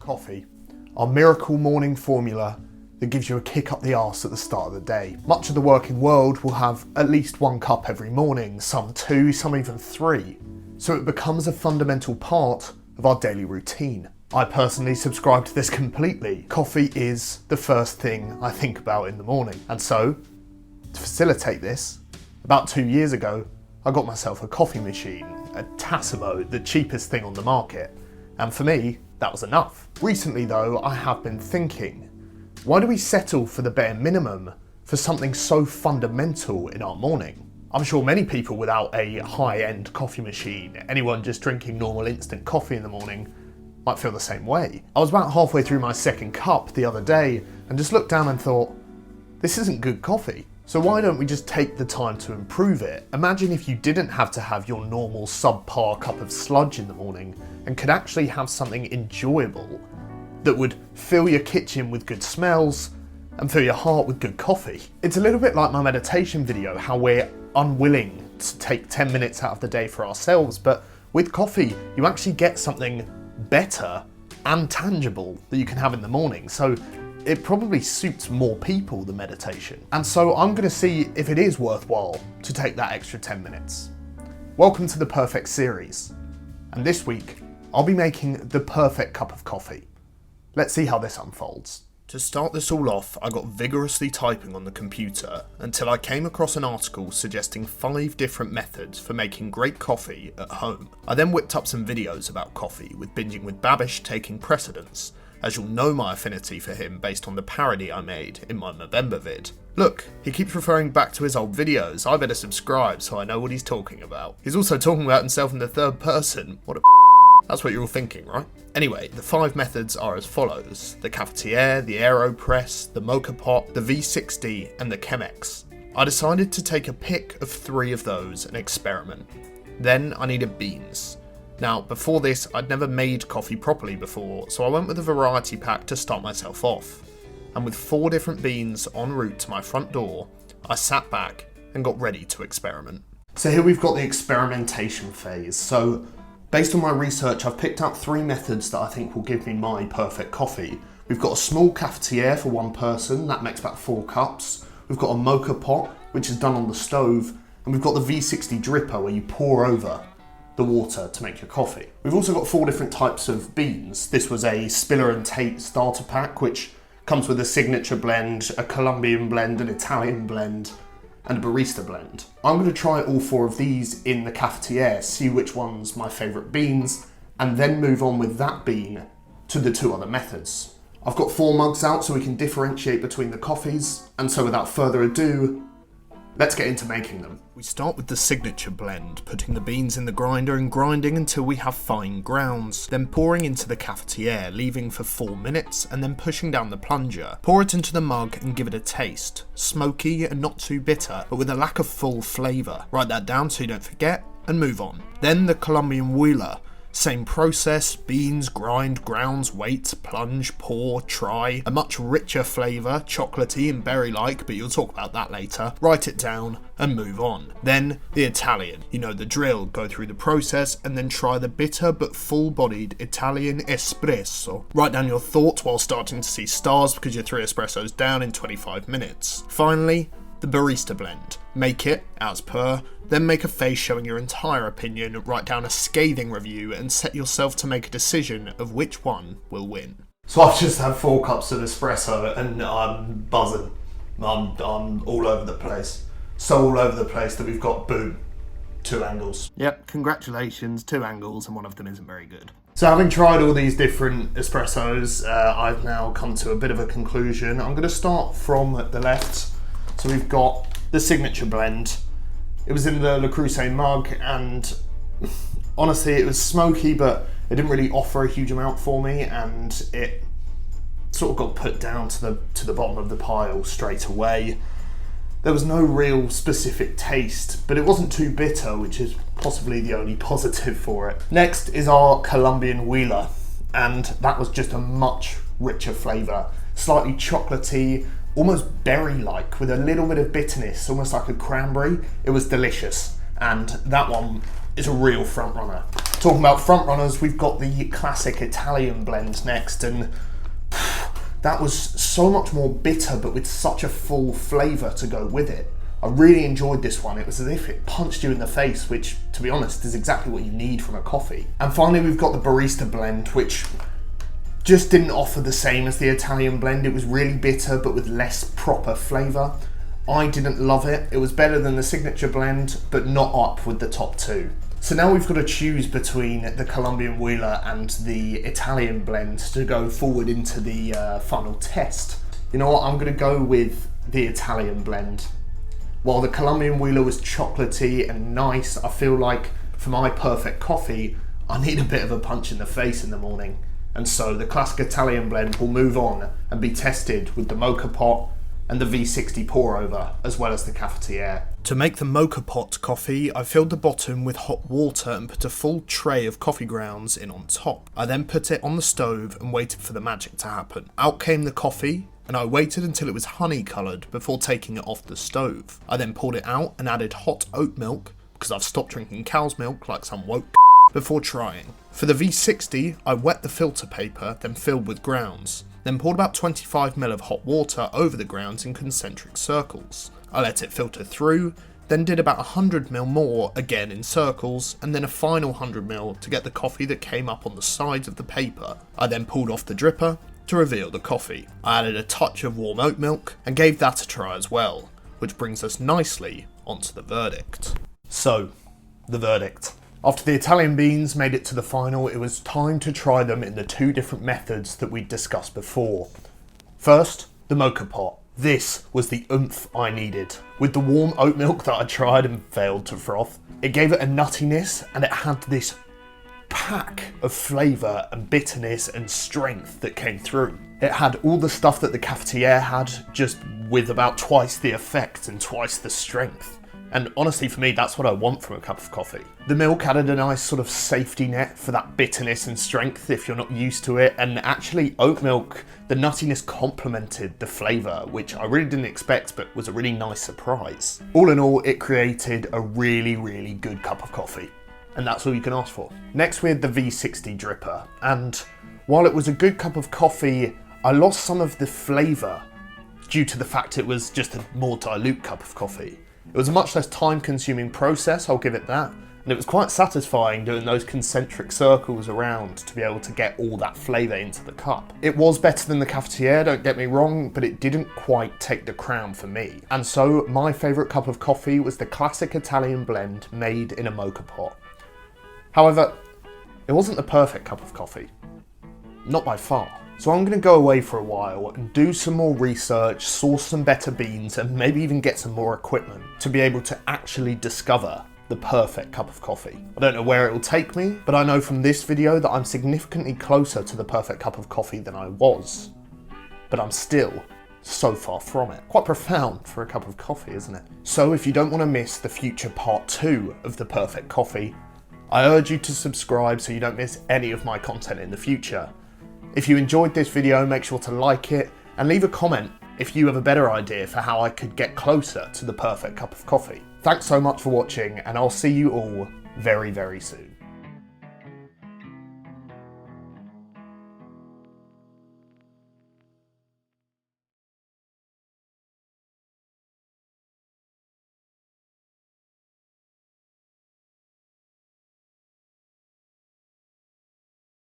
Coffee, our miracle morning formula that gives you a kick up the arse at the start of the day. Much of the working world will have at least 1 cup every morning, some 2, some even 3. So it becomes a fundamental part of our daily routine. I personally subscribe to this completely. Coffee is the first thing I think about in the morning. And so, to facilitate this, about 2 years ago, I got myself a coffee machine, a Tassimo, the cheapest thing on the market. And for me, that was enough. Recently though, I have been thinking, why do we settle for the bare minimum for something so fundamental in our morning? I'm sure many people without a high-end coffee machine, anyone just drinking normal instant coffee in the morning, might feel the same way. I was about halfway through my second cup the other day and just looked down and thought, this isn't good coffee. So why don't we just take the time to improve it? Imagine if you didn't have to have your normal subpar cup of sludge in the morning and could actually have something enjoyable that would fill your kitchen with good smells and fill your heart with good coffee. It's a little bit like my meditation video, how we're unwilling to take 10 minutes out of the day for ourselves, but with coffee, you actually get something better and tangible that you can have in the morning. So it probably suits more people than meditation. And so I'm gonna see if it is worthwhile to take that extra 10 minutes. Welcome to the Perfect Series. And this week, I'll be making the perfect cup of coffee. Let's see how this unfolds. To start this all off, I got vigorously typing on the computer until I came across an article suggesting 5 different methods for making great coffee at home. I then whipped up some videos about coffee, with Binging with Babish taking precedence, as you'll know my affinity for him based on the parody I made in my Movember vid. Look, he keeps referring back to his old videos, I better subscribe so I know what he's talking about. He's also talking about himself in the third person, what a that's what you're all thinking, right? Anyway, the 5 methods are as follows: the cafetiere, the AeroPress, the mocha pot, the V60 and the Chemex. I decided to take a pick of 3 of those and experiment. Then I needed beans. Now, before this, I'd never made coffee properly before, so I went with a variety pack to start myself off. And with 4 different beans en route to my front door, I sat back and got ready to experiment. So here we've got the experimentation phase. So based on my research, I've picked out 3 methods that I think will give me my perfect coffee. We've got a small cafetiere for 1 person, that makes about 4 cups. We've got a mocha pot, which is done on the stove, and we've got the V60 dripper where you pour over the water to make your coffee. We've also got 4 different types of beans. This was a Spiller and Tate starter pack, which comes with a signature blend, a Colombian blend, an Italian blend, and a barista blend. I'm going to try all 4 of these in the cafetiere, see which one's my favourite beans, and then move on with that bean to the 2 other methods. I've got 4 mugs out so we can differentiate between the coffees, and so without further ado, let's get into making them. We start with the signature blend, putting the beans in the grinder and grinding until we have fine grounds, then pouring into the cafetiere, leaving for 4 minutes, and then pushing down the plunger. Pour it into the mug and give it a taste. Smoky and not too bitter, but with a lack of full flavour. Write that down so you don't forget, and move on. Then the Colombian Wheeler. Same process, beans, grind, grounds, wait, plunge, pour, try. A much richer flavour, chocolatey and berry-like, but you'll talk about that later. Write it down and move on. Then the Italian. You know the drill, go through the process and then try the bitter but full-bodied Italian espresso. Write down your thoughts while starting to see stars because you're 3 espressos down in 25 minutes. Finally, the barista blend. Make it, as per, then make a face showing your entire opinion, write down a scathing review, and set yourself to make a decision of which one will win. So I've just had 4 cups of espresso and I'm buzzing. I'm all over the place. So all over the place that we've got, boom, 2 angles. Yep, congratulations, 2 angles, and one of them isn't very good. So having tried all these different espressos, I've now come to a bit of a conclusion. I'm going to start from the left. So we've got the signature blend. It was in the Le Creuset mug, and honestly it was smoky, but it didn't really offer a huge amount for me, and it sort of got put down to the bottom of the pile straight away. There was no real specific taste, but it wasn't too bitter, which is possibly the only positive for it. Next is our Colombian Wheeler, and that was just a much richer flavour. Slightly chocolatey, almost berry-like, with a little bit of bitterness, almost like a cranberry. It was delicious, and that one is a real front runner. Talking about front runners, we've got the classic Italian blend next, and that was so much more bitter but with such a full flavour to go with it. I really enjoyed this one. It was as if it punched you in the face, which, to be honest, is exactly what you need from a coffee. And finally, we've got the Barista blend, which just didn't offer the same as the Italian blend. It was really bitter, but with less proper flavour. I didn't love it. It was better than the signature blend, but not up with the top two. So now we've got to choose between the Colombian Wheeler and the Italian blend to go forward into the final test. You know what, I'm going to go with the Italian blend. While the Colombian Wheeler was chocolatey and nice, I feel like for my perfect coffee, I need a bit of a punch in the face in the morning. And so the classic Italian blend will move on and be tested with the Moka Pot and the V60 pour over, as well as the cafetiere. To make the Moka Pot coffee, I filled the bottom with hot water and put a full tray of coffee grounds in on top. I then put it on the stove and waited for the magic to happen. Out came the coffee, and I waited until it was honey coloured before taking it off the stove. I then poured it out and added hot oat milk, because I've stopped drinking cow's milk like some woke before trying. For the V60, I wet the filter paper, then filled with grounds. Then poured about 25ml of hot water over the grounds in concentric circles. I let it filter through, then did about 100ml more, again in circles, and then a final 100ml to get the coffee that came up on the sides of the paper. I then pulled off the dripper to reveal the coffee. I added a touch of warm oat milk and gave that a try as well, which brings us nicely onto the verdict. So, the verdict. After the Italian beans made it to the final, it was time to try them in the two different methods that we'd discussed before. First, the Moka Pot. This was the oomph I needed. With the warm oat milk that I tried and failed to froth, it gave it a nuttiness and it had this pack of flavour and bitterness and strength that came through. It had all the stuff that the cafetiere had, just with about twice the effect and twice the strength. And honestly, for me, that's what I want from a cup of coffee. The milk added a nice sort of safety net for that bitterness and strength if you're not used to it. And actually, oat milk, the nuttiness complemented the flavour, which I really didn't expect, but was a really nice surprise. All in all, it created a really, really good cup of coffee. And that's all you can ask for. Next, we had the V60 dripper. And while it was a good cup of coffee, I lost some of the flavour due to the fact it was just a more dilute cup of coffee. It was a much less time-consuming process, I'll give it that, and it was quite satisfying doing those concentric circles around to be able to get all that flavour into the cup. It was better than the cafetiere, don't get me wrong, but it didn't quite take the crown for me. And so my favourite cup of coffee was the classic Italian blend made in a Moka Pot. However, it wasn't the perfect cup of coffee. Not by far. So I'm going to go away for a while and do some more research, source some better beans, and maybe even get some more equipment to be able to actually discover the perfect cup of coffee. I don't know where it will take me, but I know from this video that I'm significantly closer to the perfect cup of coffee than I was. But I'm still so far from it. Quite profound for a cup of coffee, isn't it? So if you don't want to miss the future part 2 of the perfect coffee, I urge you to subscribe so you don't miss any of my content in the future. If you enjoyed this video, make sure to like it and leave a comment if you have a better idea for how I could get closer to the perfect cup of coffee. Thanks so much for watching, and I'll see you all very, very soon.